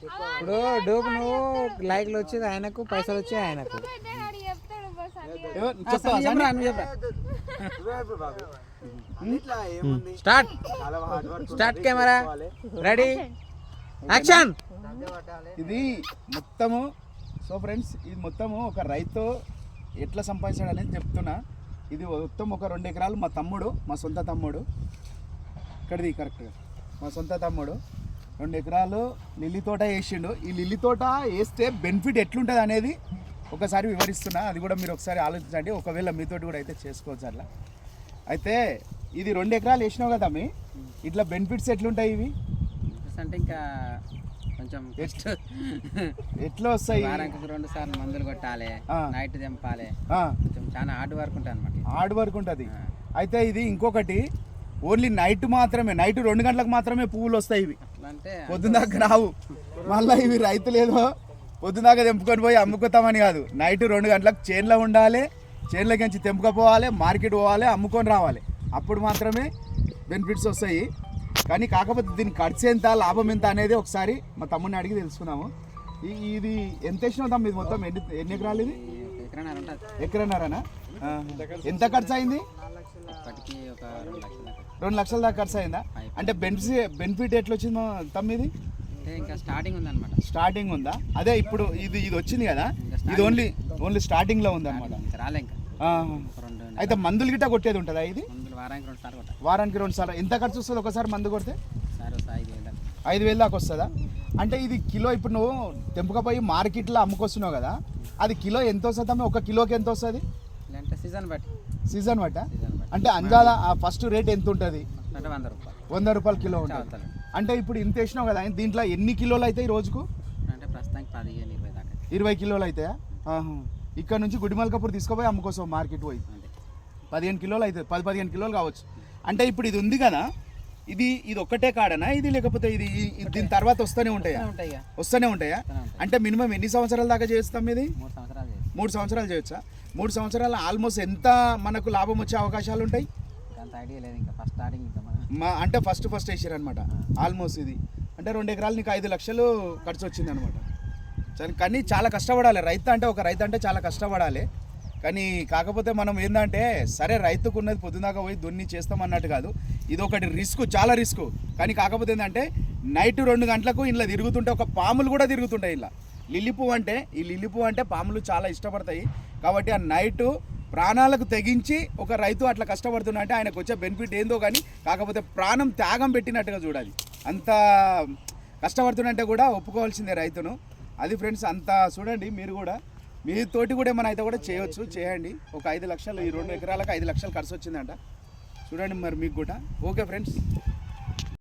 ఇప్పుడు డూబ్ నువ్వు లైక్లు వచ్చేది ఆయనకు, పైసలు వచ్చేది ఆయనకు. Start start camera ready action. ఇది మొత్తము సో ఫ్రెండ్స్, ఇది మొత్తము ఒక రైతు ఎట్లా సంపాదించాడు అనేది చెప్తున్నా. ఇది మొత్తం ఒక 2 ఎకరాలు మా తమ్ముడు, మా సొంత తమ్ముడు, ఇక్కడిది కరెక్ట్గా మా సొంత తమ్ముడు 2 ఎకరాలు లిల్లీ తోట వేసిండు. ఈ లిల్లీ తోట వేస్తే బెనిఫిట్ ఎట్లుంటుంది అనేది ఒకసారి వివరిస్తున్నా. అది కూడా మీరు ఒకసారి ఆలోచించండి, ఒకవేళ మీతోటి కూడా అయితే చేసుకోవచ్చు అట్లా. అయితే ఇది 2 ఎకరాలు వేసినావు కదా మీ, ఇట్లా బెనిఫిట్స్ ఎట్లుంటాయి ఇవి అంటే? ఇంకా కొంచెం ఎట్లా వస్తాయి? వారానికి 2 సార్లు మందులు కొట్టాలి, నైట్ తెంపాలి, కొంచెం చాలా హార్డ్ వర్క్ ఉంటుంది అనమాట. హార్డ్ వర్క్ ఉంటుంది. అయితే ఇది ఇంకొకటి ఓన్లీ నైట్ మాత్రమే, నైట్ 2 గంటలకు మాత్రమే పువ్వులు వస్తాయి ఇవి, అంటే పొద్దున్నాక రావు. మళ్ళీ ఇవి రైతులు ఏదో పొద్దున్నాక తెంపుకొని పోయి అమ్ముకుంటామని కాదు, నైట్ 2 గంటలకు చేన్లో ఉండాలి, చేన్లకి నుంచి తెంపుకపోవాలి, మార్కెట్ పోవాలి, అమ్ముకొని రావాలి, అప్పుడు మాత్రమే బెనిఫిట్స్ వస్తాయి. కానీ కాకపోతే దీని ఖర్చు ఎంత, లాభం ఎంత అనేది ఒకసారి మా తమ్ముడిని అడిగి తెలుసుకున్నాము. ఇది ఎంత వేసినావు తమ్ముడు? ఇది మొత్తం ఎన్ని ఎకరాలు? ఇది ఎకరన్నరనా? ఎంత ఖర్చు అయింది? 2 లక్షల దాకా ఖర్చు అయిందా? అంటే బెనిఫిట్ ఎట్లా వచ్చింది తమ్మిది? ఇంకా స్టార్టింగ్ ఉంది అనమాట. స్టార్టింగ్ ఉందా? అదే ఇప్పుడు ఇది వచ్చింది కదా, ఇది ఓన్లీ స్టార్టింగ్ లో ఉంది అనమాట. అయితే మందులు గిట్ట కొట్టేది ఉంటుందా ఇది? వారానికి 2 సార్లు. ఎంత ఖర్చు వస్తుంది ఒకసారి మందు కొడితే? 5,000 దాకా వస్తుందా? అంటే ఇది కిలో ఇప్పుడు నువ్వు తెంపుకపోయి మార్కెట్లో అమ్ముకొస్తున్నావు కదా, అది కిలో ఎంత వస్తుంది? 1 కిలోకి ఎంత వస్తుంది? సీజన్ బట్ట. అంటే అంజాల ఫస్ట్ రేట్ ఎంత ఉంటుంది? 100 రూపాయలు కిలో ఉంటుంది. అంటే ఇప్పుడు ఇంత వేసినావు కదా, దీంట్లో ఎన్ని కిలోలు అవుతాయి రోజుకు? 20 కిలోలు అవుతాయా? ఇక్కడ నుంచి గుడిమల్కాపూర్ తీసుకుపోయి అమ్ముకోసం మార్కెట్ పోయి 15 కిలోలు అవుతుంది, 10-15 కిలోలు కావచ్చు. అంటే ఇప్పుడు ఇది ఉంది కదా, ఇది ఒక్కటే కాడనా ఇది, లేకపోతే ఇది దీని తర్వాత వస్తూనే ఉంటాయా? అంటే మినిమం ఎన్ని సంవత్సరాల దాకా చేస్తాం? ఇది 3 సంవత్సరాలు చేయొచ్చా? 3 సంవత్సరాలు ఆల్మోస్ట్ ఎంత మనకు లాభం వచ్చే అవకాశాలు ఉంటాయి? అంటే ఫస్ట్ వేసారు అనమాట ఆల్మోస్ట్. ఇది అంటే 2 ఎకరాలు నీకు 5 లక్షలు ఖర్చు వచ్చింది అనమాట. కానీ చాలా కష్టపడాలి రైతు అంటే చాలా కష్టపడాలి. కానీ కాకపోతే మనం ఏంటంటే, సరే రైతుకు ఉన్నది పొద్దుదాకా పోయి దున్ని చేస్తాం అన్నట్టు కాదు, ఇది ఒకటి రిస్క్, చాలా రిస్క్. కానీ కాకపోతే ఏంటంటే నైట్ 2 గంటలకు ఇలా తిరుగుతుంటే ఒక పాములు కూడా తిరుగుతుంటాయి ఇలా. లిల్లీ పువ్వు అంటే పాములు చాలా ఇష్టపడతాయి. కాబట్టి ఆ నైటు ప్రాణాలకు తెగించి ఒక రైతు అట్లా కష్టపడుతున్నా అంటే ఆయనకు వచ్చే బెనిఫిట్ ఏందో, కానీ కాకపోతే ప్రాణం త్యాగం పెట్టినట్టుగా చూడాలి. అంత కష్టపడుతున్నంటే కూడా ఒప్పుకోవాల్సిందే రైతును. అది ఫ్రెండ్స్, అంత చూడండి. మీరు కూడా మీతోటి కూడా ఏమైనా అయితే కూడా చేయండి. ఒక 5 లక్షలు, ఈ 2 ఎకరాలకు 5 లక్షలు ఖర్చు వచ్చిందంట. చూడండి మరి మీకు కూడా. Okay friends.